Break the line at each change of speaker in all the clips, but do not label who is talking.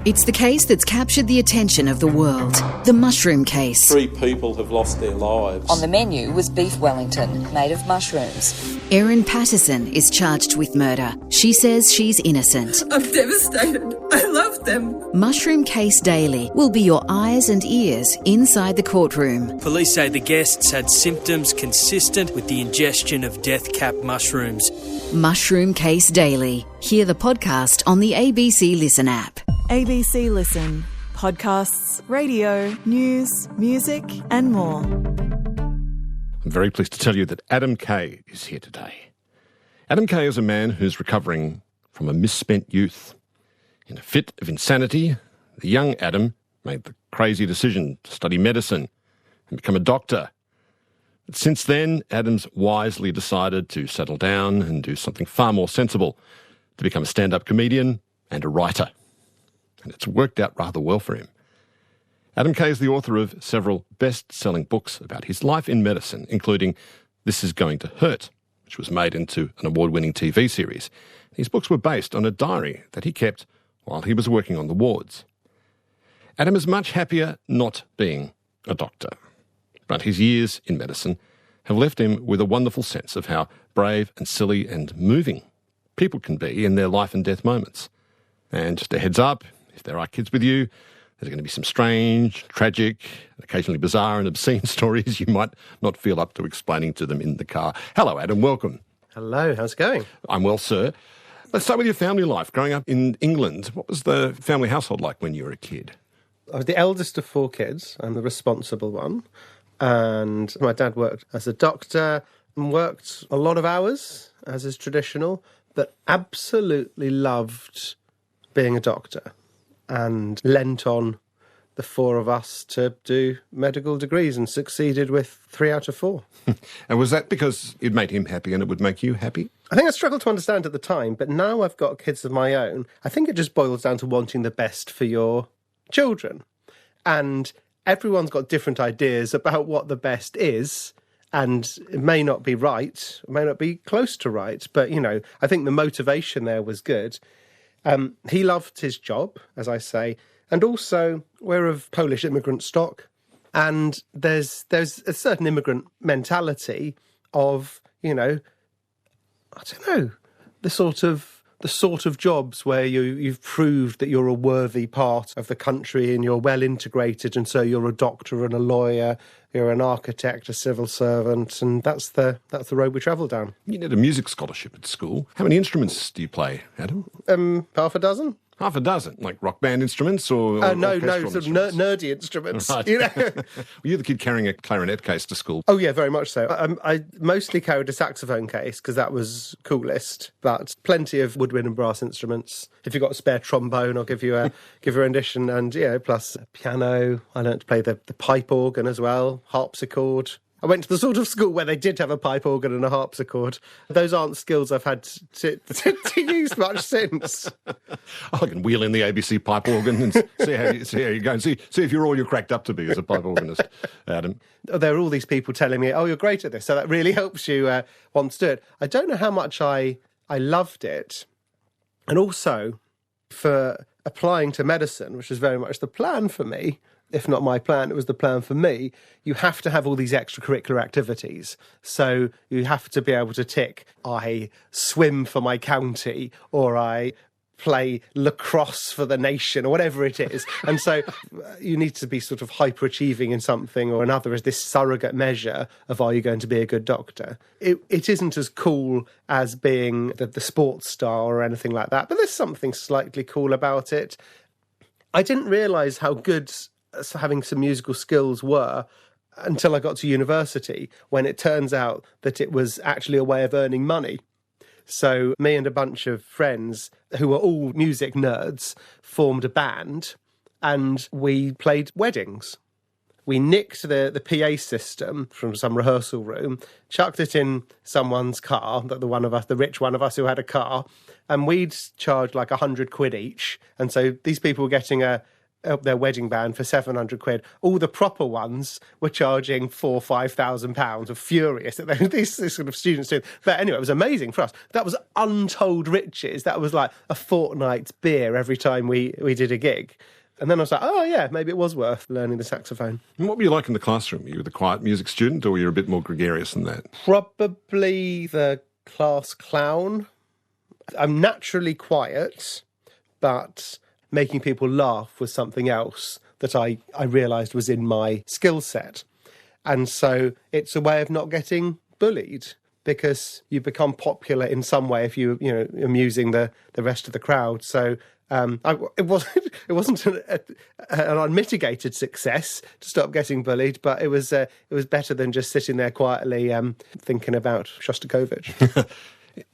It's the case that's captured the attention of the world. The mushroom case.
3 people have lost their lives.
On the menu was beef Wellington, made of mushrooms.
Erin Patterson is charged with murder. She says she's innocent.
I'm devastated. I love them.
Mushroom Case Daily will be your eyes and ears inside the courtroom.
Police say the guests had symptoms consistent with the ingestion of death-cap mushrooms.
Mushroom Case Daily. Hear the podcast on the ABC Listen app.
ABC Listen. Podcasts, radio, news, music and more.
I'm very pleased to tell you that Adam Kay is here today. Adam Kay is a man who's recovering from a misspent youth. In a fit of insanity, the young Adam made the crazy decision to study medicine and become a doctor. But since then, Adam's wisely decided to settle down and do something far more sensible, to become a stand-up comedian and a writer. And it's worked out rather well for him. Adam Kay is the author of several best-selling books about his life in medicine, including This Is Going to Hurt, which was made into an award-winning TV series. These books were based on a diary that he kept while he was working on the wards. Adam is much happier not being a doctor, but his years in medicine have left him with a wonderful sense of how brave and silly and moving people can be in their life and death moments. And just a heads up, if there are kids with you, there's going to be some strange, tragic, occasionally bizarre and obscene stories you might not feel up to explaining to them in the car. Hello, Adam. Welcome.
Hello. How's it going?
I'm well, sir. Let's start with your family life. Growing up in England, what was the family household like when you were a kid?
I was the eldest of 4 kids. I'm the responsible one. And my dad worked as a doctor and worked a lot of hours, as is traditional, but absolutely loved being a doctor and lent on the 4 of us to do medical degrees and succeeded with 3 out of 4.
And was that because it made him happy and it would make you happy?
I think I struggled to understand at the time, but now I've got kids of my own. I think it just boils down to wanting the best for your children. And everyone's got different ideas about what the best is. And it may not be right, it may not be close to right, but, you know, I think the motivation there was good. He loved his job, as I say, and also we're of Polish immigrant stock, and there's a certain immigrant mentality of, you know, I don't know, the sort of jobs where you've proved that you're a worthy part of the country and you're well integrated, and so you're a doctor and a lawyer, you're an architect, a civil servant, and that's the road we travel down.
You did a music scholarship at school. How many instruments do you play, Adam?
Half a dozen.
Half a dozen, like rock band instruments or
no, sort of nerdy instruments.
Right.
You know?
Were you the kid carrying a clarinet case to school?
Oh yeah, very much so. I mostly carried a saxophone case because that was coolest, but plenty of woodwind and brass instruments. If you've got a spare trombone, I'll give you a rendition, and plus a piano. I learned to play the pipe organ as well, harpsichord. I went to the sort of school where they did have a pipe organ and a harpsichord. Those aren't skills I've had to use much since.
I can wheel in the ABC pipe organ and see how you go and see if you're all you're cracked up to be as a pipe organist, Adam.
There are all these people telling me, oh, you're great at this, so that really helps you want to do it. I don't know how much I loved it. And also, for applying to medicine, which was very much the plan for me, if not my plan, it was the plan for me, you have to have all these extracurricular activities. So you have to be able to tick, I swim for my county, or I play lacrosse for the nation, or whatever it is. And so you need to be sort of hyper-achieving in something or another as this surrogate measure of, are you going to be a good doctor? It isn't as cool as being the sports star or anything like that, but there's something slightly cool about it. I didn't realise how good having some musical skills were until I got to university, when it turns out that it was actually a way of earning money. So me and a bunch of friends who were all music nerds formed a band, and we played weddings. We nicked the PA system from some rehearsal room, chucked it in someone's car, the rich one of us who had a car, and we'd charge like £100 each. And so these people were getting a their wedding band for 700 quid. All the proper ones were charging £4,000 or £5,000, were furious that these sort of students did. But anyway, it was amazing for us. That was untold riches. That was like a fortnight's beer every time we did a gig. And then I was like, oh, yeah, maybe it was worth learning the saxophone.
And what were you like in the classroom? You were the quiet music student, or were you a bit more gregarious than that?
Probably the class clown. I'm naturally quiet, but making people laugh was something else that I realised was in my skill set. And so it's a way of not getting bullied, because you become popular in some way if you amusing the rest of the crowd. So it wasn't an unmitigated success to stop getting bullied, but it was better than just sitting there quietly thinking about Shostakovich.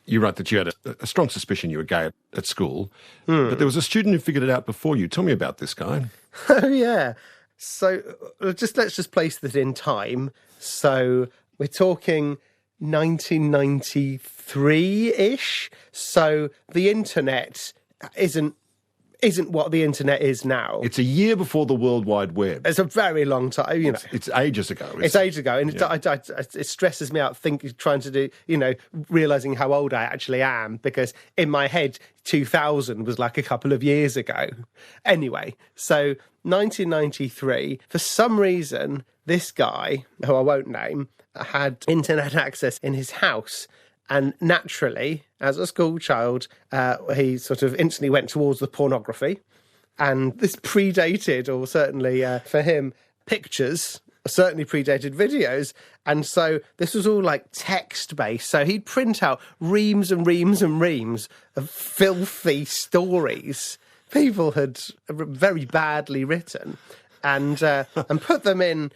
You write that you had a strong suspicion you were gay at school, but there was a student who figured it out before you. Tell me about this guy.
Oh, yeah. So let's just place that in time. So we're talking 1993-ish. So the internet isn't what the internet is now.
It's a year before the World Wide Web.
It's a very long time,
It's ages ago.
It's ages ago, and it stresses me out trying to do, realising how old I actually am, because in my head, 2000 was like a couple of years ago. Anyway, so 1993, for some reason, this guy, who I won't name, had internet access in his house. And naturally, as a school child, he sort of instantly went towards the pornography. And this predated, or certainly for him, pictures, certainly predated videos. And so this was all like text-based. So he'd print out reams and reams and reams of filthy stories people had very badly written. And put them in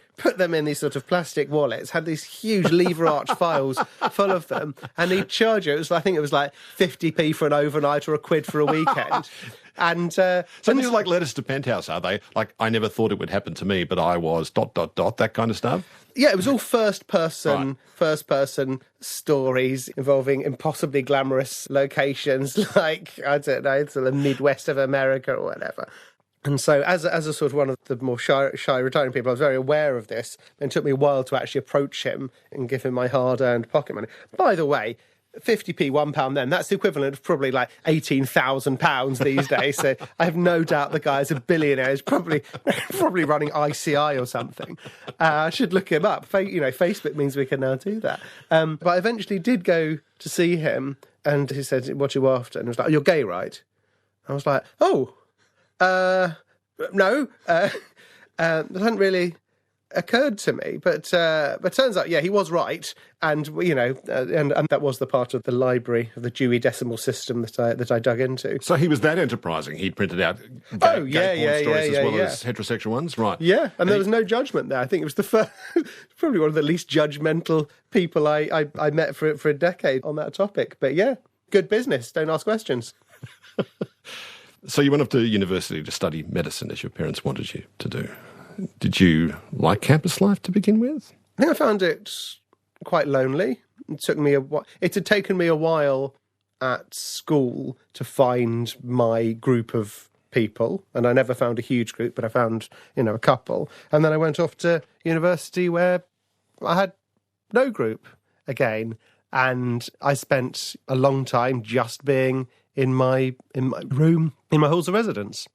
these sort of plastic wallets, had these huge lever arch files full of them, and he'd charge you. I think it was like 50p for an overnight or £1 for a weekend. And
so these are like letters to Penthouse, are they? Like, I never thought it would happen to me, but I was ... that kind of stuff?
Yeah, it was all first person stories involving impossibly glamorous locations, like, I don't know, to the Midwest of America or whatever. And so as a sort of one of the more shy retiring people, I was very aware of this. And it took me a while to actually approach him and give him my hard-earned pocket money. By the way, 50p, £1 then, that's the equivalent of probably like £18,000 these days. So I have no doubt the guy is a billionaire. He's probably running ICI or something. I should look him up. Facebook means we can now do that. But I eventually did go to see him, and he said, "What are you after?" And I was like, "Oh, you're gay, right?" I was like, "Oh, no, that hadn't really occurred to me, but turns out, yeah, he was right, and and that was the part of the library of the Dewey Decimal System that I dug into.
So he was that enterprising. He'd printed out gay porn stories as well as heterosexual ones, right?
Yeah, and there was no judgment there. I think it was the first, probably one of the least judgmental people I met for a decade on that topic. But yeah, good business. Don't ask questions.
So you went off to university to study medicine, as your parents wanted you to do. Did you like campus life to begin with?
I think I found it quite lonely. It had taken me a while at school to find my group of people, and I never found a huge group, but I found, a couple. And then I went off to university where I had no group again, and I spent a long time just being in my room, in my halls of residence.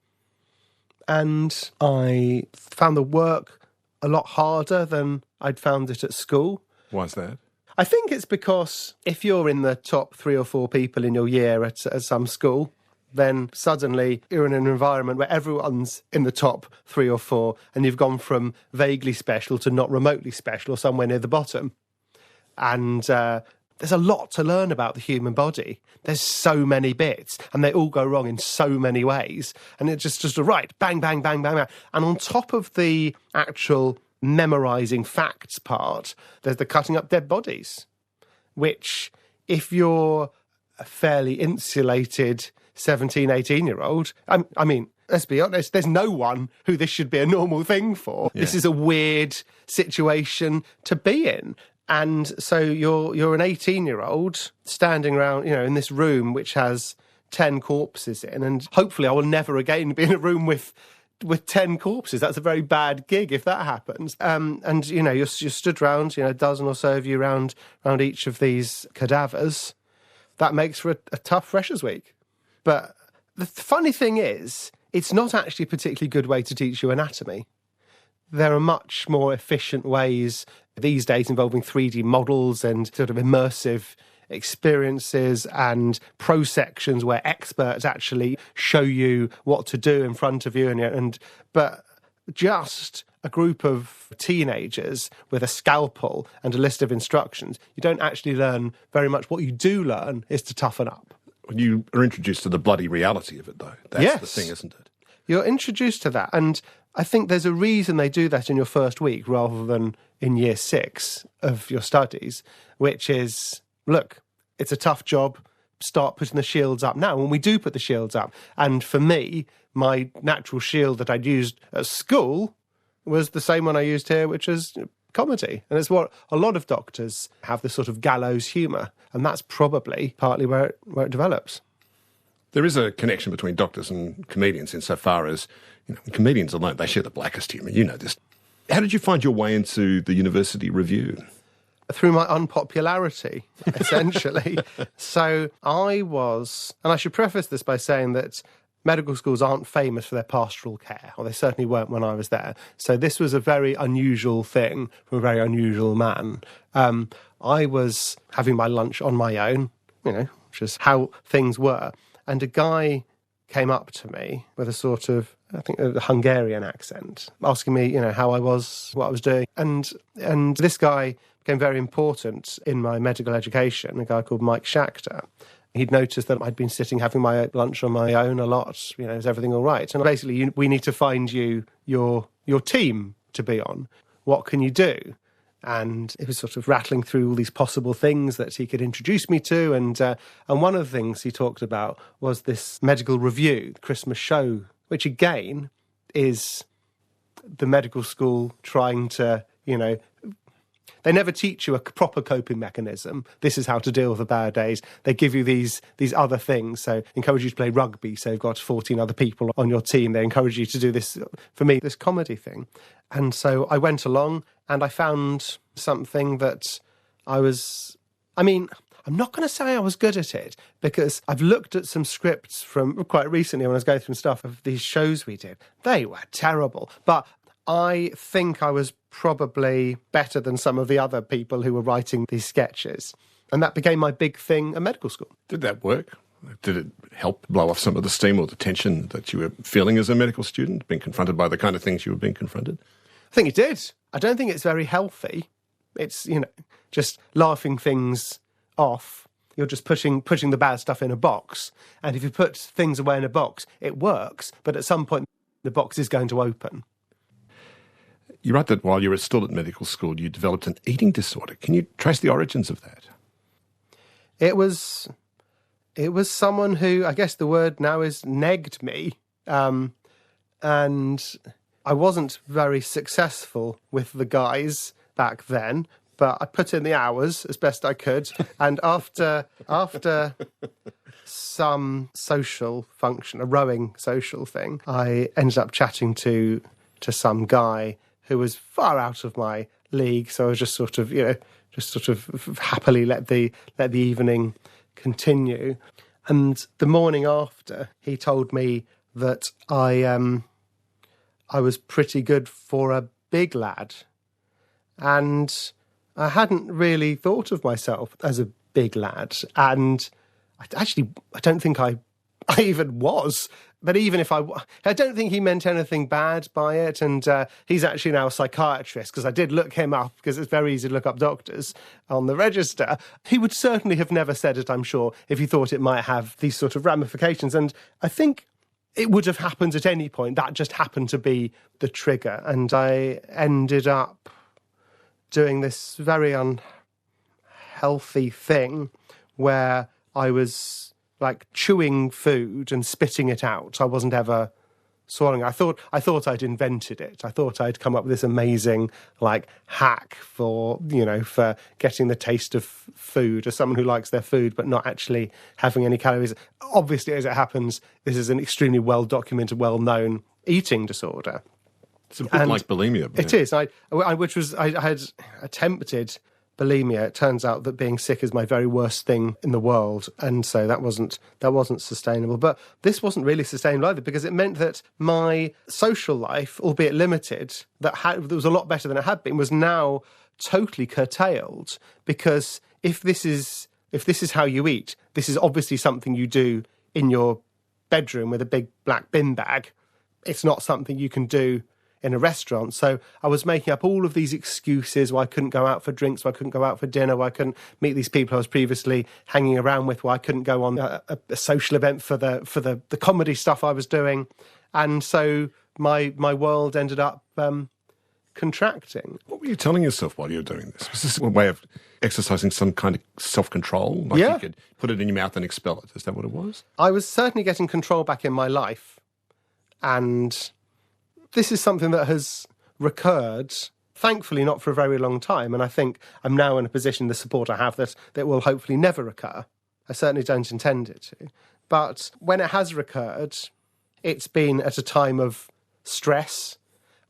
And I found the work a lot harder than I'd found it at school.
Why's that?
I think it's because if you're in the top 3 or 4 people in your year at some school, then suddenly you're in an environment where everyone's in the top 3 or 4, and you've gone from vaguely special to not remotely special or somewhere near the bottom. And there's a lot to learn about the human body. There's so many bits, and they all go wrong in so many ways. And it's just a right, bang, bang, bang, bang, bang. And on top of the actual memorising facts part, there's the cutting up dead bodies, which, if you're a fairly insulated 17, 18-year-old, I mean, let's be honest, there's no one who this should be a normal thing for. Yeah. This is a weird situation to be in. And so you're an 18-year-old standing around, in this room which has 10 corpses in, and hopefully I will never again be in a room with with 10 corpses. That's a very bad gig if that happens. And, you're stood round, a dozen or so of you round each of these cadavers. That makes for a tough Freshers' Week. But the funny thing is, it's not actually a particularly good way to teach you anatomy. There are much more efficient ways these days involving 3D models and sort of immersive experiences and pro-sections where experts actually show you what to do in front of you. But just a group of teenagers with a scalpel and a list of instructions, you don't actually learn very much. What you do learn is to toughen up.
You are introduced to the bloody reality of it, though. That's the thing, isn't it?
You're introduced to that. And I think there's a reason they do that in your first week rather than in year 6 of your studies, which is, look, it's a tough job. Start putting the shields up now. When we do put the shields up, and for me, my natural shield that I'd used at school was the same one I used here, which is comedy. And it's what a lot of doctors have, this sort of gallows humour. And that's probably partly where it develops.
There is a connection between doctors and comedians insofar as, comedians alone, they share the blackest humour. You know this. How did you find your way into the University Review?
Through my unpopularity, essentially. So I was, and I should preface this by saying that medical schools aren't famous for their pastoral care, or they certainly weren't when I was there. So this was a very unusual thing from a very unusual man. I was having my lunch on my own, which is how things were. And a guy came up to me with a sort of, I think, a Hungarian accent, asking me, how I was, what I was doing. And this guy became very important in my medical education, a guy called Mike Schachter. He'd noticed that I'd been sitting having my lunch on my own a lot. Is everything all right? And basically, we need to find you your team to be on. What can you do? And he was sort of rattling through all these possible things that he could introduce me to. And one of the things he talked about was this medical review, the Christmas show, which again is the medical school trying to, they never teach you a proper coping mechanism. This is how to deal with the bad days. They give you these other things. So encourage you to play rugby. So you've got 14 other people on your team. They encourage you to do this, for me, this comedy thing. And so I went along and I found something that I'm not going to say I was good at it, because I've looked at some scripts from quite recently when I was going through stuff of these shows we did. They were terrible. But I think I was probably better than some of the other people who were writing these sketches. And that became my big thing at medical school.
Did that work? Did it help blow off some of the steam or the tension that you were feeling as a medical student, being confronted by the kind of things you were being confronted?
I think it did. I don't think it's very healthy. It's, just laughing things off. You're just pushing the bad stuff in a box. And if you put things away in a box, it works. But at some point, the box is going to open.
You write that while you were still at medical school, you developed an eating disorder. Can you trace the origins of that?
It was someone who, I guess the word now is, negged me. And I wasn't very successful with the guys back then, but I put in the hours as best I could. And after some social function, a rowing social thing, I ended up chatting to some guy who was far out of my league. So I was just sort of happily let the evening continue. And the morning after, he told me that I was pretty good for a big lad. And I hadn't really thought of myself as a big lad. And I don't think I even was. But even if I don't think he meant anything bad by it. And he's actually now a psychiatrist, because I did look him up, because it's very easy to look up doctors on the register. He would certainly have never said it, I'm sure, if he thought it might have these sort of ramifications. And I think it would have happened at any point. That just happened to be the trigger. And I ended up doing this very unhealthy thing where I was like chewing food and spitting it out. I wasn't ever swallowing. I thought I'd invented it. I thought I'd come up with this amazing hack for getting the taste of food, as someone who likes their food but not actually having any calories. Obviously, as it happens, this is an extremely well documented, well known eating disorder.
It's a bit like bulimia.
It is. I had attempted bulimia. It turns out that being sick is my very worst thing in the world, and so that wasn't sustainable. But this wasn't really sustainable either, because it meant that my social life, albeit limited, that was a lot better than it had been, was now totally curtailed. Because if this is how you eat, this is obviously something you do in your bedroom with a big black bin bag. It's not something you can do in a restaurant. So I was making up all of these excuses why I couldn't go out for drinks, why I couldn't go out for dinner, why I couldn't meet these people I was previously hanging around with, why I couldn't go on a social event for the comedy stuff I was doing. And so my world ended up contracting.
What were you telling yourself while you were doing this? Was this a way of exercising some kind of self-control? You could put it in your mouth and expel it. Is that what it was? I
was certainly getting control back in my life. And this is something that has recurred, thankfully not for a very long time, and I think I'm now in a position, the support I have, that will hopefully never recur. I certainly don't intend it to. But when it has recurred, it's been at a time of stress,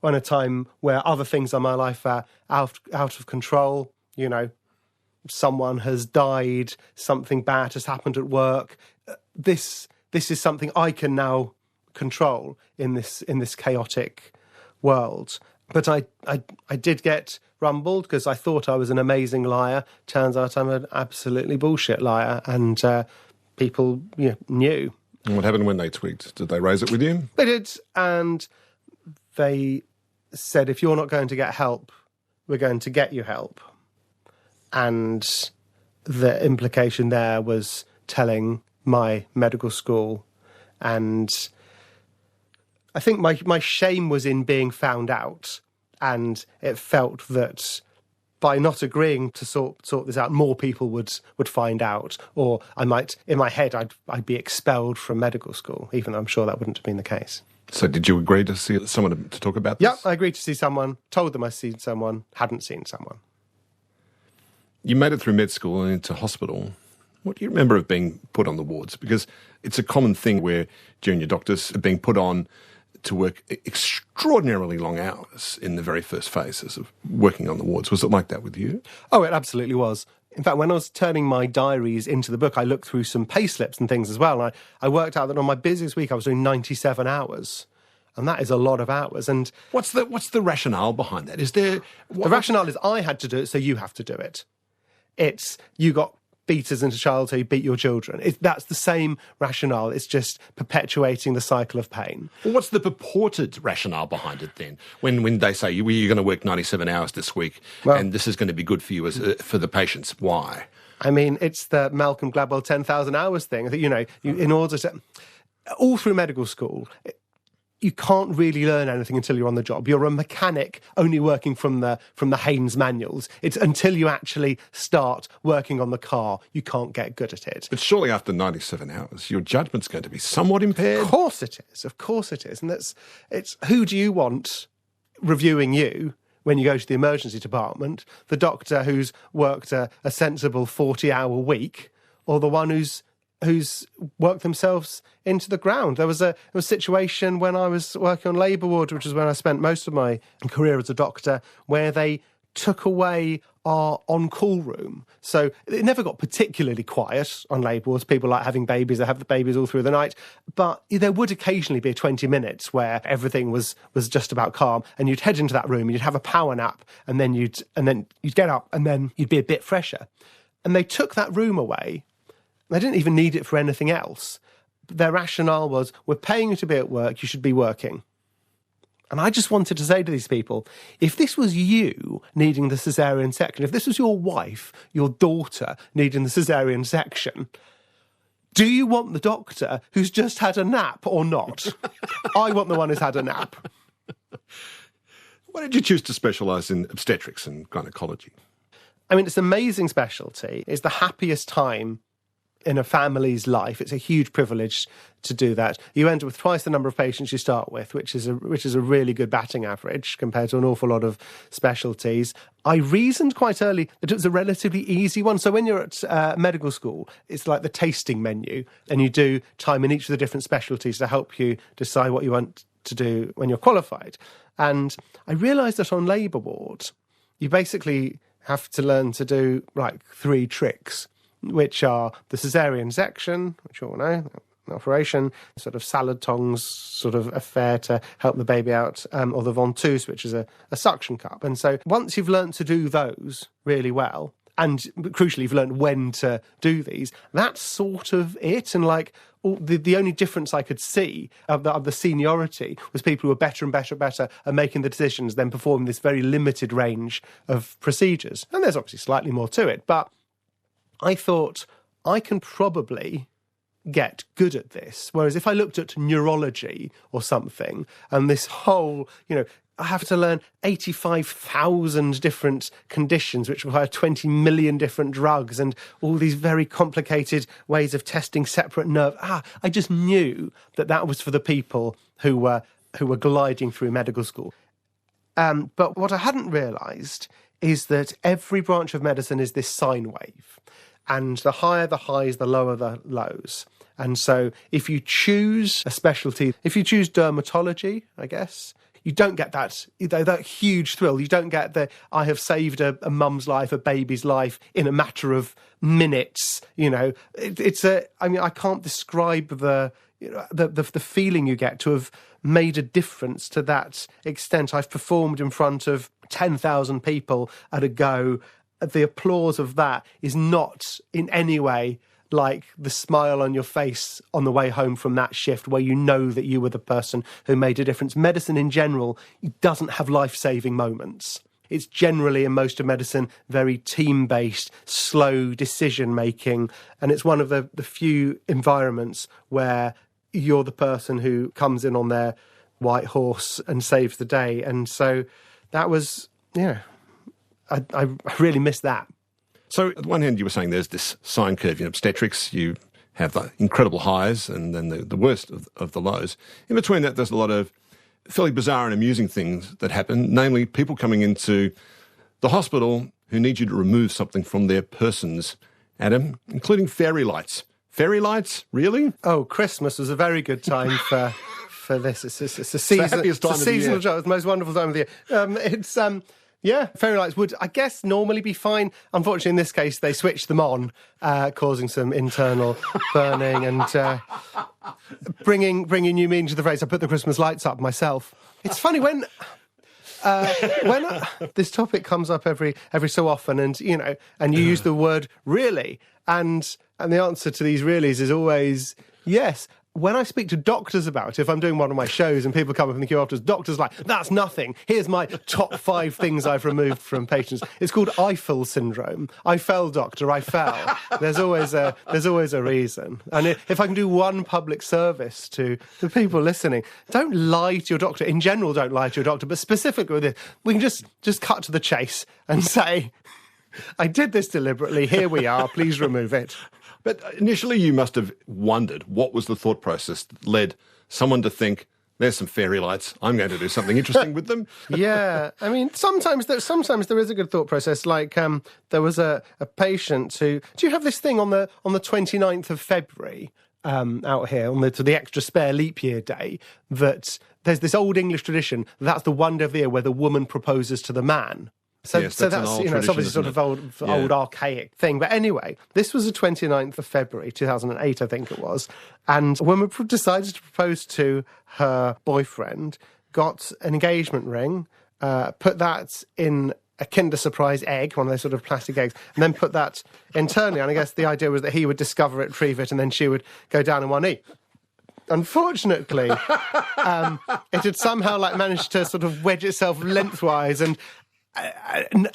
or a time where other things in my life are out of control. Someone has died, something bad has happened at work. This is something I can now control in this chaotic world. But I did get rumbled because I thought I was an amazing liar. Turns out I'm an absolutely bullshit liar, and people knew.
And what happened when they twigged? Did they raise it with you?
They did, and they said, if you're not going to get help, we're going to get you help. And the implication there was telling my medical school, and I think my shame was in being found out, and it felt that by not agreeing to sort this out, more people would find out, or I might, in my head, I'd be expelled from medical school, even though I'm sure that wouldn't have been the case.
So did you agree to see someone to talk about this?
Yeah, I agreed to see someone, told them I'd seen someone, hadn't seen someone.
You made it through med school and into hospital. What do you remember of being put on the wards? Because it's a common thing where junior doctors are being put on to work extraordinarily long hours in the very first phases of working on the wards. Was it like that with you?
Oh, it absolutely was. In fact, when I was turning my diaries into the book, I looked through some pay slips and things as well. And I worked out that on my busiest week, I was doing 97 hours. And that is a lot of hours. And
what's the rationale behind that? Is there...
The rationale is I had to do it, so you have to do it. It's you got beaters into childhood, so you beat your children. That's the same rationale. It's just perpetuating the cycle of pain.
Well, what's the purported rationale behind it then? When they say, you're going to work 97 hours this week, and this is going to be good for you for the patients, why?
I mean, it's the Malcolm Gladwell 10,000 hours thing. That in order to... All through medical school... You can't really learn anything until you're on the job. You're a mechanic only working from the Haynes manuals. It's until you actually start working on the car, you can't get good at it.
But surely after 97 hours, your judgment's going to be somewhat impaired.
Of course it is. And it's who do you want reviewing you when you go to the emergency department? The doctor who's worked a sensible 40-hour week, or the one who's worked themselves into the ground. There was a situation when I was working on labour ward, which is when I spent most of my career as a doctor, where they took away our on-call room. So it never got particularly quiet on labour wards. People like having babies, they have the babies all through the night. But there would occasionally be 20 minutes where everything was just about calm, and you'd head into that room and you'd have a power nap, and then you'd get up and then you'd be a bit fresher. And they took that room away. They didn't even need it for anything else. Their rationale was, we're paying you to be at work, you should be working. And I just wanted to say to these people, if this was you needing the caesarean section, if this was your wife, your daughter needing the caesarean section, do you want the doctor who's just had a nap or not? I want the one who's had a nap.
Why did you choose to specialise in obstetrics and gynaecology?
I mean, it's an amazing specialty. It's the happiest time in a family's life. It's a huge privilege to do that. You end up with twice the number of patients you start with, which is a really good batting average compared to an awful lot of specialties. I reasoned quite early that it was a relatively easy one. So when you're at medical school, it's like the tasting menu, and you do time in each of the different specialties to help you decide what you want to do when you're qualified. And I realised that on labour ward, you basically have to learn to do like 3 tricks, which are the caesarean section, which you all know, an operation, sort of salad tongs sort of affair to help the baby out, or the ventouse, which is a suction cup. And so once you've learnt to do those really well, and crucially you've learnt when to do these, that's sort of it. And like the only difference I could see of the seniority was people who were better and better at making the decisions, then performing this very limited range of procedures. And there's obviously slightly more to it, but I thought I can probably get good at this. Whereas if I looked at neurology or something, and this whole, I have to learn 85,000 different conditions, which require 20 million different drugs and all these very complicated ways of testing separate nerve. I just knew that was for the people who were gliding through medical school. But what I hadn't realised is that every branch of medicine is this sine wave. And the higher the highs, the lower the lows. And so if you choose a specialty, if you choose dermatology, I guess, you don't get that huge thrill. You don't get I have saved a mum's life, a baby's life in a matter of minutes. I can't describe the feeling you get to have made a difference to that extent. I've performed in front of 10,000 people at a go. The applause of that is not in any way like the smile on your face on the way home from that shift where you know that you were the person who made a difference. Medicine in general doesn't have life-saving moments. It's generally, in most of medicine, very team-based, slow decision-making, and it's one of the few environments where you're the person who comes in on their white horse and saves the day. And so that was, I really missed that.
So, on the one hand, you were saying there's this sine curve in obstetrics. You have the incredible highs and then the worst of the lows. In between that, there's a lot of fairly bizarre and amusing things that happen, namely people coming into the hospital who need you to remove something from their persons, Adam, including fairy lights. Fairy lights? Really?
Oh, Christmas was a very good time for this. It's a seasonal job. It's the most wonderful time of the year. Yeah, fairy lights would, I guess, normally be fine. Unfortunately, in this case, they switched them on, causing some internal burning and bringing new meaning to the phrase. I put the Christmas lights up myself. It's funny when this topic comes up every so often, and you use the word really, and the answer to these reallys is always yes. When I speak to doctors about it, if I'm doing one of my shows and people come up in the queue afterwards, doctors are like, that's nothing. Here's my top 5 things I've removed from patients. It's called Eiffel syndrome. I fell, doctor, I fell. There's always a reason. And if I can do one public service to the people listening, don't lie to your doctor. In general, don't lie to your doctor, but specifically with this, we can just cut to the chase and say, I did this deliberately. Here we are. Please remove it.
But initially you must have wondered what was the thought process that led someone to think, there's some fairy lights, I'm going to do something interesting with them.
Yeah, I mean, sometimes there is a good thought process. Like there was a patient who... Do you have this thing on the 29th of February out here, on the extra spare leap year day, that there's this old English tradition, that's the one day of the year where the woman proposes to the man. So,
yes,
that's it's obviously sort of old archaic thing. But anyway, this was the 29th of February, 2008, I think it was. And a woman decided to propose to her boyfriend, got an engagement ring, put that in a Kinder Surprise egg, one of those sort of plastic eggs, and then put that internally. And I guess the idea was that he would discover it, retrieve it, and then she would go down on one knee. Unfortunately, it had somehow managed to sort of wedge itself lengthwise, and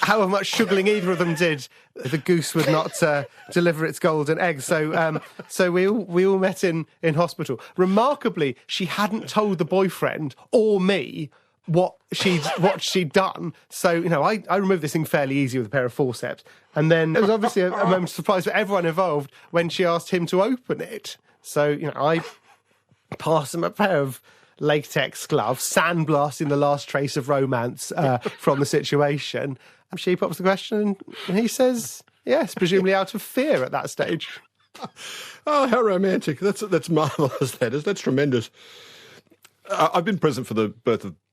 however much sugaring either of them did, the goose would not deliver its golden egg. So we all met in hospital. Remarkably, she hadn't told the boyfriend or me what she'd done. So, you know, I removed this thing fairly easy with a pair of forceps. And then there was obviously a moment of surprise for everyone involved when she asked him to open it. So, you know, I passed him a pair of latex gloves, sandblasting the last trace of romance from the situation. And she pops the question and he says yes, presumably out of fear at that stage.
Oh, how romantic. That's marvellous, that is. That's tremendous. I've been present for the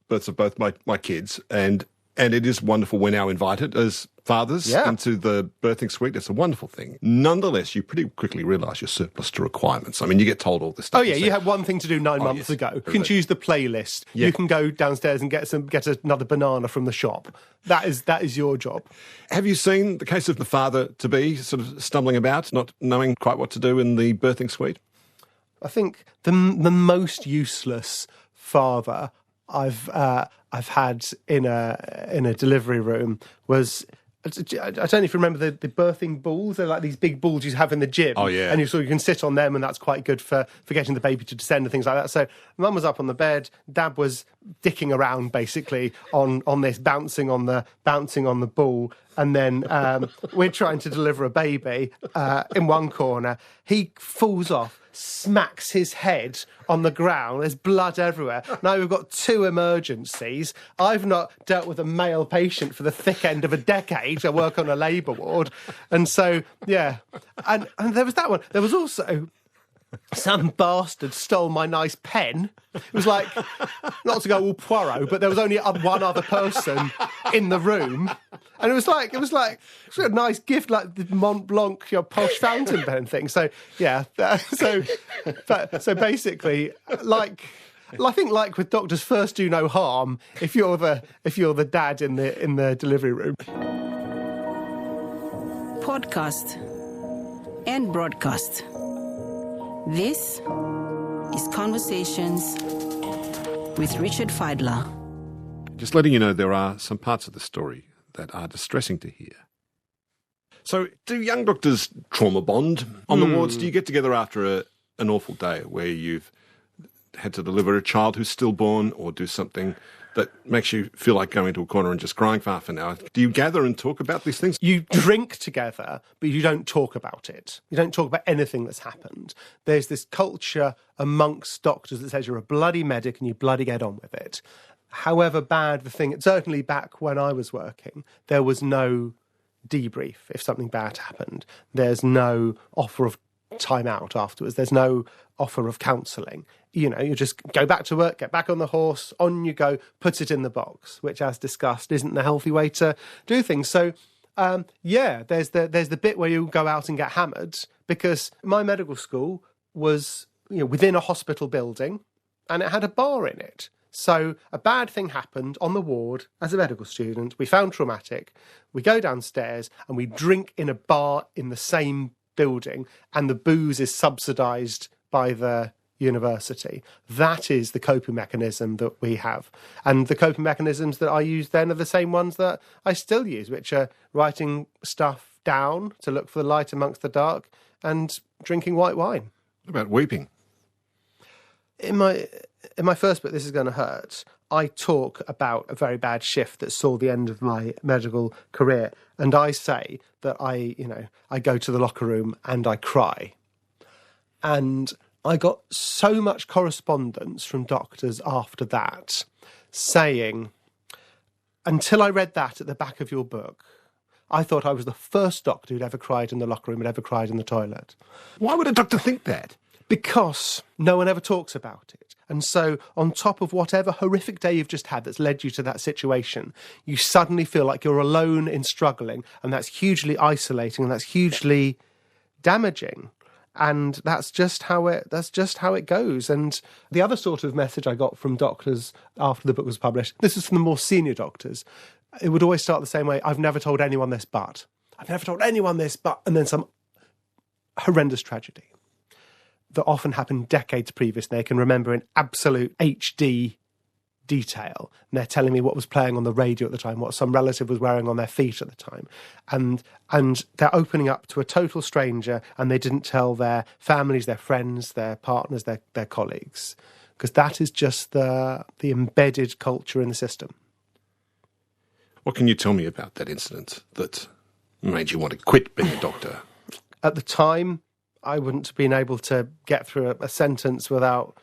births of both my kids, and it is wonderful. We're now invited as fathers into the birthing suite. It's a wonderful thing. Nonetheless, you pretty quickly realise you're surplus to requirements. I mean, you get told all this stuff.
Oh, yeah, you had one thing to do 9 months ago. You can choose the playlist. Yeah. You can go downstairs and get another banana from the shop. That is your job.
Have you seen the case of the father-to-be sort of stumbling about, not knowing quite what to do in the birthing suite?
I think the most useless father I've had in a delivery room was, I don't know if you remember the birthing balls. They're like these big balls you have in the gym.
Oh, yeah.
And you can sit on them, and that's quite good for getting the baby to descend and things like that. So Mum was up on the bed, Dad was dicking around basically on this, bouncing on the ball, and then we're trying to deliver a baby in one corner. He falls off, smacks his head on the ground. There's blood everywhere. Now we've got 2 emergencies. I've not dealt with a male patient for the thick end of a decade. I work on a labour ward. And so, yeah. And there was that one. There was also some bastard stole my nice pen. It was like, not to go all Poirot, but there was only one other person in the room. And it was a nice gift, like the Mont Blanc, posh fountain pen thing. So, yeah. So basically, I think like with doctors, first do no harm if you're the dad in the delivery room.
Podcast and broadcast. This is Conversations with Richard Feidler.
Just letting you know, there are some parts of the story that are distressing to hear. So, do young doctors trauma bond on the wards? Do you get together after an awful day where you've had to deliver a child who's stillborn, or do something that makes you feel like going into a corner and just crying for half an hour? Do you gather and talk about these things?
You drink together, but you don't talk about it. You don't talk about anything that's happened. There's this culture amongst doctors that says you're a bloody medic and you bloody get on with it. However bad the thing, certainly back when I was working, there was no debrief if something bad happened. There's no offer of time out afterwards. There's no offer of counselling. You know, you just go back to work, get back on the horse, on you go, put it in the box, which, as discussed, isn't the healthy way to do things. So, there's the bit where you go out and get hammered, because my medical school was, within a hospital building, and it had a bar in it. So a bad thing happened on the ward as a medical student. We found traumatic. We go downstairs and we drink in a bar in the same building, and the booze is subsidised by the university. That is the coping mechanism that we have. And the coping mechanisms that I used then are the same ones that I still use, which are writing stuff down to look for the light amongst the dark and drinking white wine.
What about weeping?
In my first book, This Is Going to Hurt, I talk about a very bad shift that saw the end of my medical career. And I say that I go to the locker room and I cry. And I got so much correspondence from doctors after that saying, until I read that at the back of your book, I thought I was the first doctor who'd ever cried in the locker room and ever cried in the toilet.
Why would a doctor think that?
Because no one ever talks about it. And so on top of whatever horrific day you've just had that's led you to that situation, you suddenly feel like you're alone in struggling, and that's hugely isolating and that's hugely damaging. And that's just how it goes. And the other sort of message I got from doctors after the book was published, this is from the more senior doctors, it would always start the same way: I've never told anyone this, but. I've never told anyone this, but. And then some horrendous tragedy that often happened decades previous. They can remember in absolute HD detail. And they're telling me what was playing on the radio at the time, what some relative was wearing on their feet at the time. And they're opening up to a total stranger, and they didn't tell their families, their friends, their partners, their colleagues, because that is just the embedded culture in the system.
What can you tell me about that incident that made you want to quit being a doctor?
At the time, I wouldn't have been able to get through a sentence without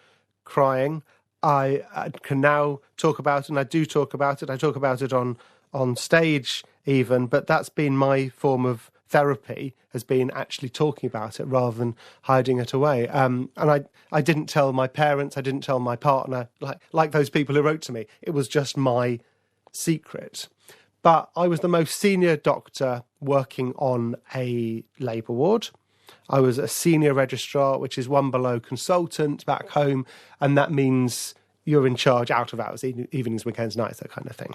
crying. I can now talk about it, and I do talk about it. I talk about it on stage even, but that's been my form of therapy, has been actually talking about it rather than hiding it away. And I didn't tell my parents, I didn't tell my partner, like those people who wrote to me. It was just my secret. But I was the most senior doctor working on a labour ward. I was a senior registrar, which is one below consultant back home, and that means you're in charge out of hours, evenings, weekends, nights, that kind of thing.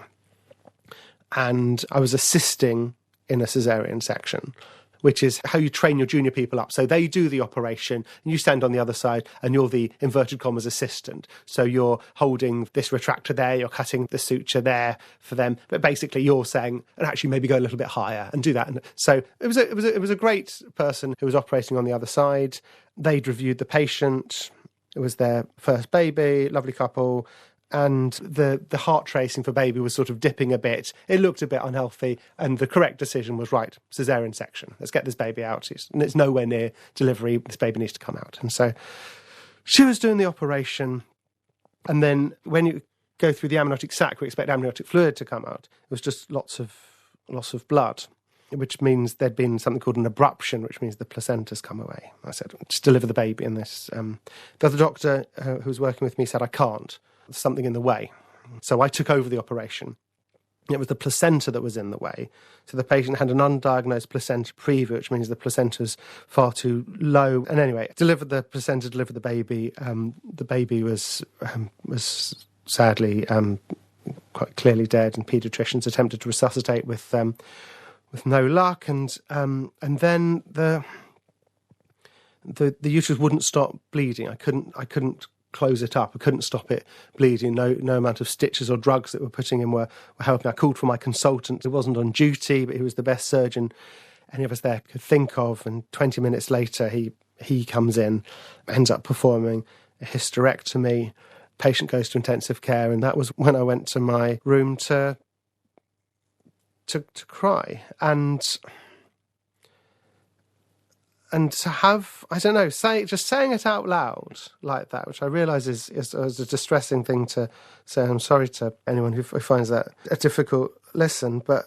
And I was assisting in a caesarean section, which is how you train your junior people up. So they do the operation, and you stand on the other side, and you're the inverted commas assistant. So you're holding this retractor there, you're cutting the suture there for them, but basically you're saying, and actually maybe go a little bit higher and do that. And so it was a great person who was operating on the other side. They'd reviewed the patient. It was their first baby, lovely couple. And the heart tracing for baby was sort of dipping a bit. It looked a bit unhealthy, and the correct decision was, right, caesarean section. Let's get this baby out. And it's nowhere near delivery. This baby needs to come out. And so she was doing the operation, and then when you go through the amniotic sac, we expect amniotic fluid to come out. It was just lots of blood, which means there'd been something called an abruption, which means the placenta's come away. I said, just deliver the baby in this. The other doctor who was working with me said, I can't. There's something in the way. So I took over the operation. It was the placenta that was in the way. So the patient had an undiagnosed placenta previa, which means the placenta's far too low. And anyway, delivered the placenta, delivered the baby. The baby was sadly quite clearly dead, and paediatricians attempted to resuscitate with no luck. And then the uterus wouldn't stop bleeding. I couldn't close it up. I couldn't stop it bleeding. No amount of stitches or drugs that we're putting in were helping. I called for my consultant. He wasn't on duty, but he was the best surgeon any of us there could think of. And 20 minutes later, he comes in, ends up performing a hysterectomy. Patient goes to intensive care, and that was when I went to my room to cry. And to have, I don't know, just saying it out loud like that, which I realise is a distressing thing to say. I'm sorry to anyone who finds that a difficult listen, but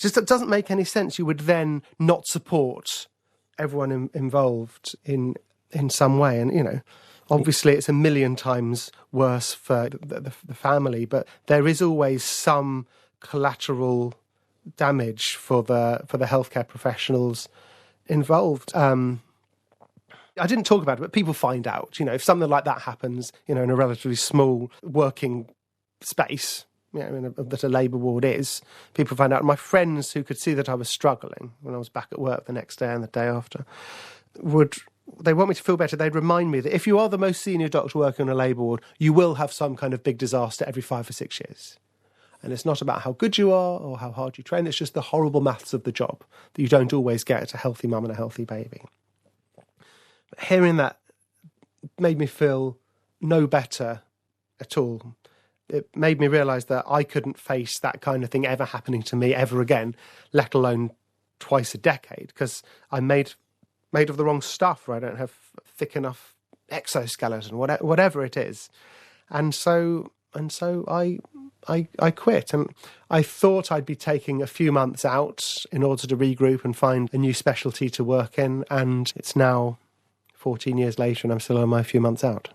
it doesn't make any sense. You would then not support everyone involved in some way. And, obviously it's a million times worse for the family, but there is always some collateral damage for the healthcare professionals involved. I didn't talk about it, but people find out. If something like that happens, in a relatively small working space, that a labour ward is, people find out. And my friends who could see that I was struggling when I was back at work the next day and the day after, they want me to feel better. They'd remind me that if you are the most senior doctor working on a labour ward, you will have some kind of big disaster every 5 or 6 years. And it's not about how good you are or how hard you train. It's just the horrible maths of the job that you don't always get a healthy mum and a healthy baby. But hearing that made me feel no better at all. It made me realise that I couldn't face that kind of thing ever happening to me ever again, let alone twice a decade, because I'm made of the wrong stuff, or I don't have thick enough exoskeleton, whatever it is. And so I quit, and I thought I'd be taking a few months out in order to regroup and find a new specialty to work in, and it's now 14 years later and I'm still on my few months out.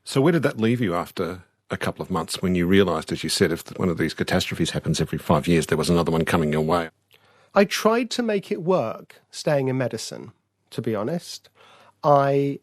So where did that leave you after a couple of months when you realised, as you said, if one of these catastrophes happens every 5 years, there was another one coming your way?
I tried to make it work, staying in medicine, to be honest. I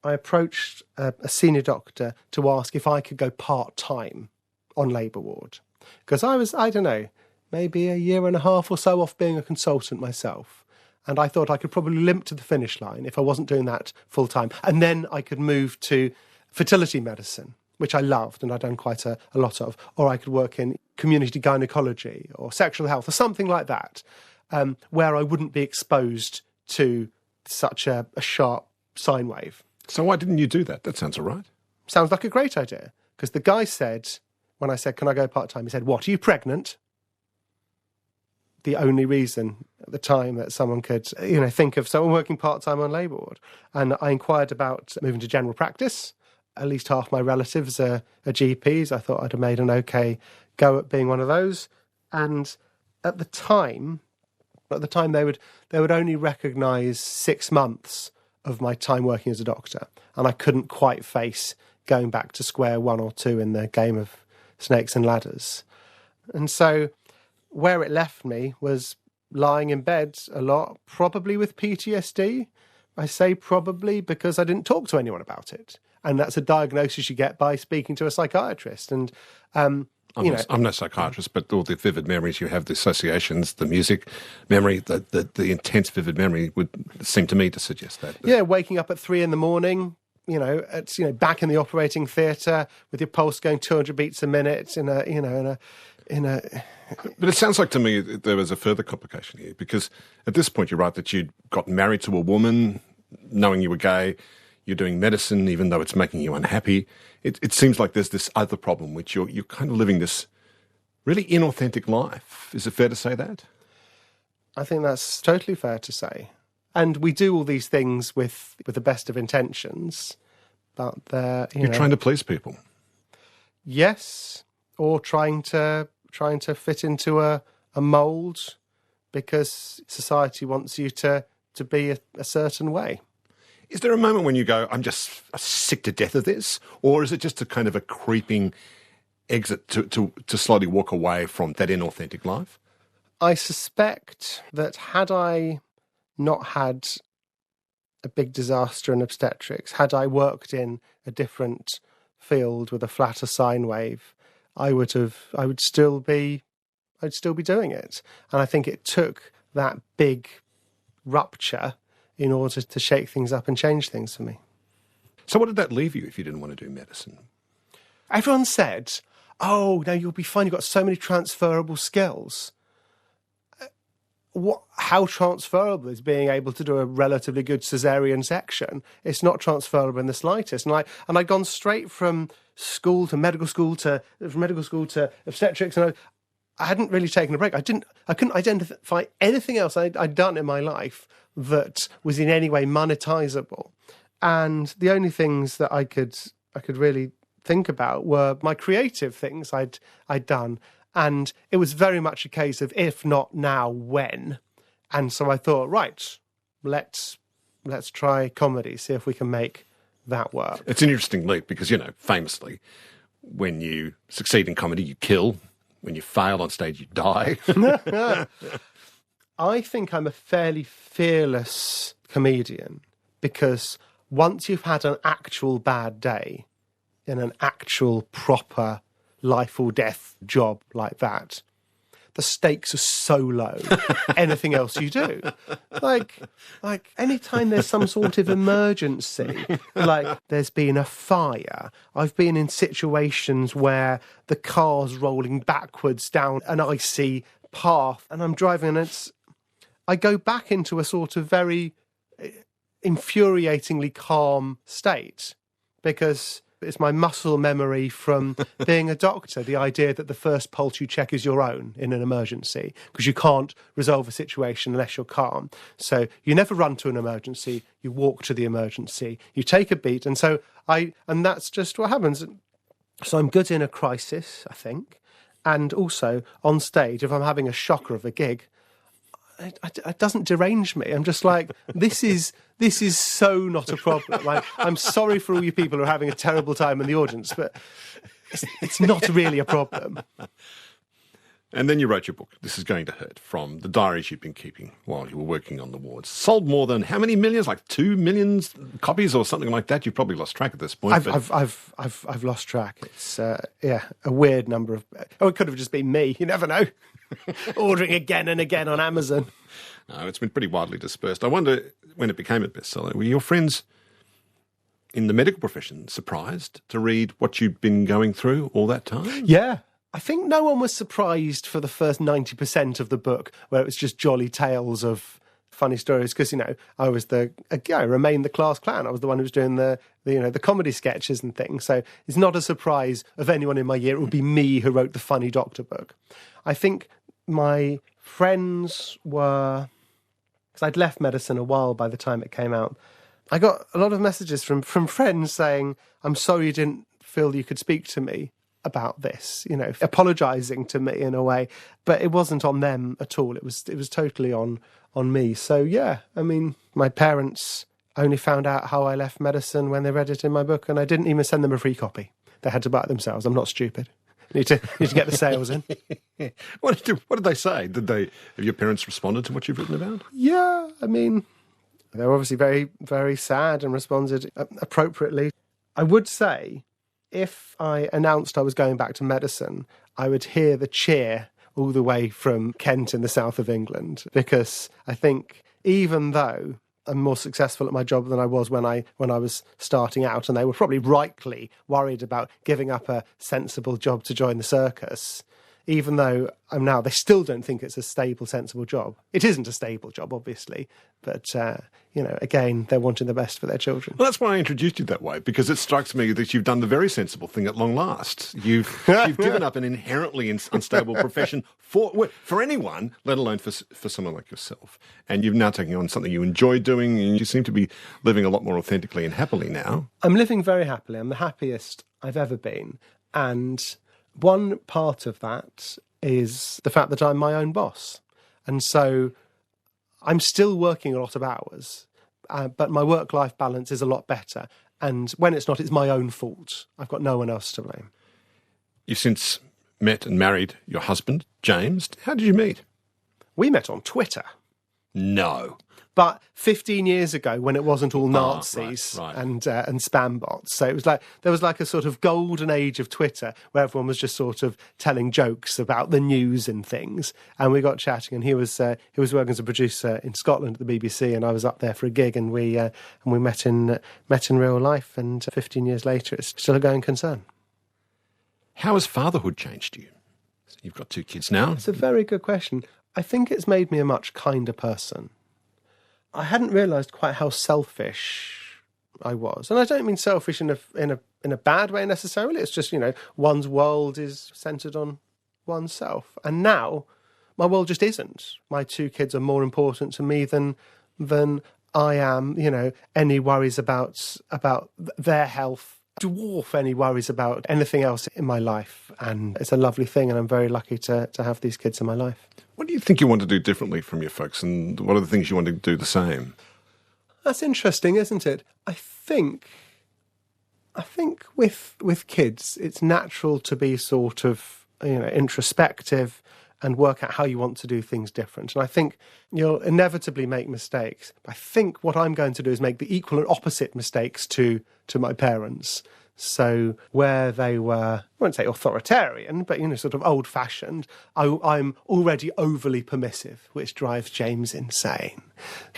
approached a senior doctor to ask if I could go part-time on labour ward. Because I was, I don't know, maybe a year and a half or so off being a consultant myself. And I thought I could probably limp to the finish line if I wasn't doing that full-time. And then I could move to fertility medicine, which I loved and I'd done quite a lot of. Or I could work in community gynecology or sexual health or something like that, where I wouldn't be exposed to such a sharp sine wave.
So why didn't you do that? That sounds all right.
Sounds like a great idea. Because the guy said, when I said, can I go part-time? He said, what, are you pregnant? The only reason at the time that someone could, think of someone working part-time on labour ward. And I inquired about moving to general practice. At least half my relatives are GPs. I thought I'd have made an okay go at being one of those. And at the time they would only recognise 6 months of my time working as a doctor. And I couldn't quite face going back to square 1 or 2 in the game of snakes and ladders. And so where it left me was lying in bed a lot, probably with PTSD. I say probably because I didn't talk to anyone about it. And that's a diagnosis you get by speaking to a psychiatrist. And, I'm no psychiatrist, but all the vivid memories you have, the associations, the music memory, the intense vivid memory would seem to me to suggest that. Yeah, waking up at 3 a.m, back in the operating theatre with your pulse going 200 beats a minute in a.
But it sounds like to me that there was a further complication here, because at this point you're right that you'd got married to a woman, knowing you were gay, you're doing medicine even though it's making you unhappy. It seems like there's this other problem, which you're kind of living this really inauthentic life. Is it fair to say that?
I think that's totally fair to say. And we do all these things with the best of intentions, but
you're trying to please people.
Yes, or trying to fit into a mould because society wants you to be a certain way.
Is there a moment when you go, I'm just sick to death of this? Or is it just a kind of a creeping exit to slowly walk away from that inauthentic life?
I suspect that had I not had a big disaster in obstetrics, had I worked in a different field with a flatter sine wave, I'd still be doing it. And I think it took that big rupture in order to shake things up and change things for me.
So what did that leave you if you didn't want to do medicine?
Everyone said, oh, no, you'll be fine. You've got so many transferable skills. How transferable is being able to do a relatively good caesarean section? It's not transferable in the slightest. And I'd gone straight from school to medical school to obstetrics, and I hadn't really taken a break. I couldn't identify anything else I'd done in my life that was in any way monetizable. And the only things that I could really think about were my creative things I'd done. And it was very much a case of if not now, when. And so I thought, right, let's try comedy, see if we can make that work.
It's an interesting leap because, famously, when you succeed in comedy, you kill. When you fail on stage, you die.
I think I'm a fairly fearless comedian because once you've had an actual bad day in an actual proper life or death job like that, the stakes are so low. Anything else you do, like anytime there's some sort of emergency, like there's been a fire, I've been in situations where the car's rolling backwards down an icy path and I'm driving and I go back into a sort of very infuriatingly calm state because it's my muscle memory from being a doctor, the idea that the first pulse you check is your own in an emergency because you can't resolve a situation unless you're calm. So you never run to an emergency, you walk to the emergency, you take a beat. And that's just what happens. So I'm good in a crisis, I think. And also on stage, if I'm having a shocker of a gig, it doesn't derange me. I'm just like, this is so not a problem. Like, I'm sorry for all you people who are having a terrible time in the audience, but it's not really a problem.
And then you wrote your book, This Is Going to Hurt, from the diaries you've been keeping while you were working on the wards. Sold more than how many millions? Like 2 million copies or something like that? You've probably lost track at this point.
I've lost track. It's a weird number of. Oh, it could have just been me. You never know. Ordering again and again on Amazon.
No, it's been pretty widely dispersed. I wonder when it became a bestseller, were your friends in the medical profession surprised to read what you'd been going through all that time?
Yeah. I think no one was surprised for the first 90% of the book, where it was just jolly tales of funny stories because, I was I remained the class clown. I was the one who was doing the comedy sketches and things. So it's not a surprise of anyone in my year. It would be me who wrote the funny doctor book. I think my friends were, because I'd left medicine a while by the time it came out, I got a lot of messages from friends saying, I'm sorry you didn't feel you could speak to me about this, apologising to me in a way, but it wasn't on them at all. It was totally on me. So yeah, I mean, my parents only found out how I left medicine when they read it in my book, and I didn't even send them a free copy. They had to buy it themselves. I'm not stupid. Need to get the sales in.
What did they say? Have your parents responded to what you've written about?
Yeah, I mean, they were obviously very, very sad and responded appropriately. I would say, if I announced I was going back to medicine, I would hear the cheer all the way from Kent in the south of England, because I think even though I'm more successful at my job than I was when I was starting out, and they were probably rightly worried about giving up a sensible job to join the circus, even though I'm now, they still don't think it's a stable, sensible job. It isn't a stable job, obviously, but, again, they're wanting the best for their children.
Well, that's why I introduced you that way, because it strikes me that you've done the very sensible thing at long last. You've given up an inherently unstable profession for anyone, let alone for someone like yourself. And you've now taken on something you enjoy doing, and you seem to be living a lot more authentically and happily now. I'm
living very happily. I'm the happiest I've ever been. And one part of that is the fact that I'm my own boss. And so I'm still working a lot of hours, but my work-life balance is a lot better. And when it's not, it's my own fault. I've got no one else to blame.
You've since met and married your husband, James. How did you meet?
We met on Twitter.
No.
But 15 years ago, when it wasn't all Nazis
right.
and spam bots, so it was like there was like a sort of golden age of Twitter where everyone was just sort of telling jokes about the news and things. And we got chatting, and he was working as a producer in Scotland at the BBC, and I was up there for a gig, and we met in real life. And 15 years later, it's still a going concern.
How has fatherhood changed you? You've got 2 kids now.
It's a very good question. I think it's made me a much kinder person. I hadn't realised quite how selfish I was. And I don't mean selfish in a bad way necessarily. It's just, one's world is centred on oneself. And now my world just isn't. My 2 kids are more important to me than I am. Any worries about their health dwarf any worries about anything else in my life. And it's a lovely thing, and I'm very lucky to have these kids in my life.
What do you think you want to do differently from your folks, and what are the things you want to do the same?
That's interesting, isn't it? I think with kids, it's natural to be sort of, introspective and work out how you want to do things different. And I think you'll inevitably make mistakes. I think what I'm going to do is make the equal and opposite mistakes to my parents. So where they were, I won't say authoritarian, but, sort of old-fashioned, I'm already overly permissive, which drives James insane.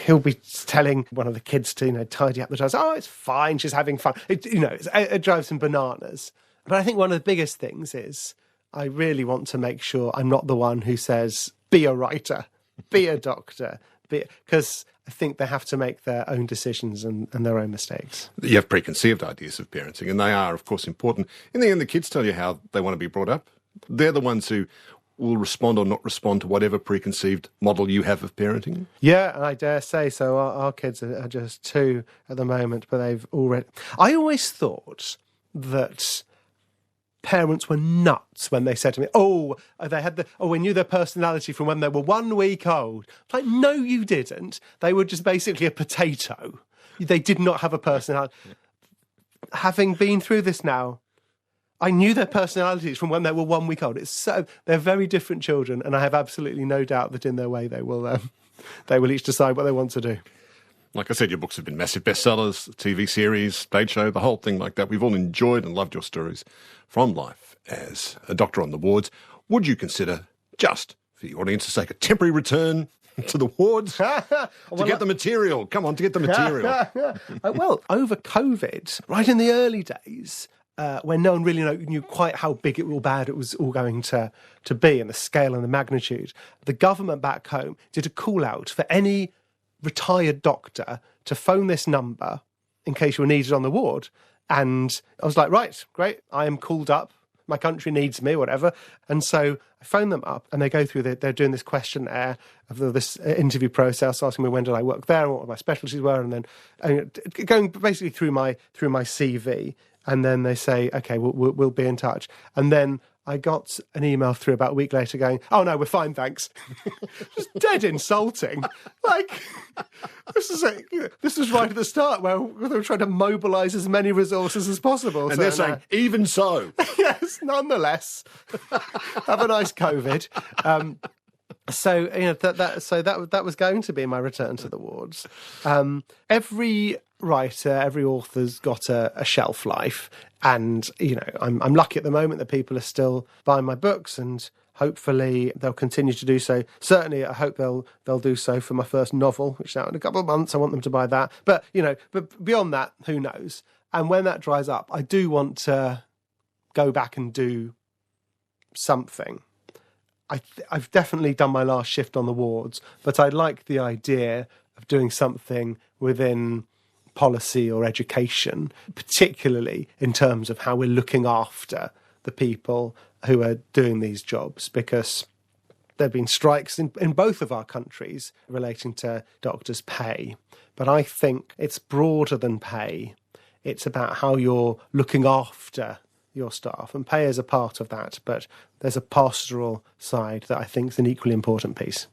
He'll be telling one of the kids to, tidy up the tiles. Oh, it's fine, she's having fun. It drives him bananas. But I think one of the biggest things is I really want to make sure I'm not the one who says, be a writer, be a doctor, because I think they have to make their own decisions and their own mistakes.
You have preconceived ideas of parenting, and they are, of course, important. In the end, the kids tell you how they want to be brought up. They're the ones who will respond or not respond to whatever preconceived model you have of parenting.
Yeah, I dare say so. Our kids are just 2 at the moment, but they've already... I always thought that parents were nuts when they said to me, we knew their personality from when they were 1 week old. Like, no, you didn't. They were just basically a potato. They did not have a personality. Having been through this now, I knew their personalities from when they were 1 week old. They're very different children, and I have absolutely no doubt that in their way they will each decide what they want to do.
Like I said, your books have been massive bestsellers, TV series, stage show, the whole thing like that. We've all enjoyed and loved your stories from life as a doctor on the wards. Would you consider, just for the audience's sake, a temporary return to the wards to get the material? Come on, to get the material.
Well, over COVID, right in the early days, when no one really knew quite how big or bad it was all going to be, and the scale and the magnitude, the government back home did a call-out for any retired doctor to phone this number in case you were needed on the ward. And I was like, right, great, I am called up. My country needs me, whatever. And so I phone them up and they go through, they're doing this questionnaire of this interview process, asking me when did I work there and what my specialties were, and then going basically through my CV. And then they say, okay, we'll be in touch. And then I got an email through about a week later going, oh no, we're fine, thanks. Just dead insulting. Like, this is right at the start where they were trying to mobilise as many resources as possible.
And they're saying, even so.
Yes, nonetheless. Have a nice COVID. So that was going to be my return to the wards. Every writer, every author's got a shelf life, and I'm lucky at the moment that people are still buying my books, and hopefully they'll continue to do so. Certainly, I hope they'll do so for my first novel, which is out in a couple of months. I want them to buy that, but beyond that, who knows? And when that dries up, I do want to go back and do something. I've definitely done my last shift on the wards, but I like the idea of doing something within policy or education, particularly in terms of how we're looking after the people who are doing these jobs, because there have been strikes in both of our countries relating to doctors' pay. But I think it's broader than pay. It's about how you're looking after your staff, and pay is a part of that, but there's a pastoral side that I think is an equally important piece.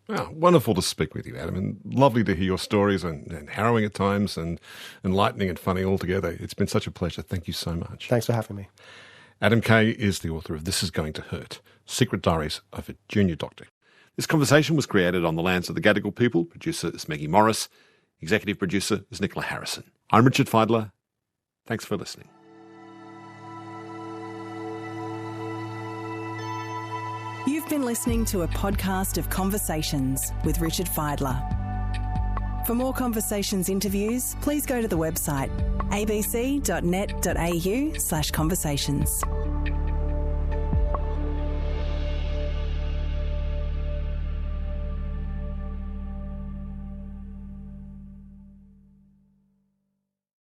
Oh, wonderful to speak with you, Adam, and lovely to hear your stories, and harrowing at times, and enlightening and funny altogether. It's been such a pleasure. Thank you so much.
Thanks for having me.
Adam Kay is the author of This Is Going to Hurt, Secret Diaries of a Junior Doctor. This conversation was created on the lands of the Gadigal people. Producer is Maggie Morris. Executive producer is Nicola Harrison. I'm Richard Feidler. Thanks for listening.
You've been listening to a podcast of Conversations with Richard Feidler. For more Conversations interviews, please go to the website abc.net.au/conversations.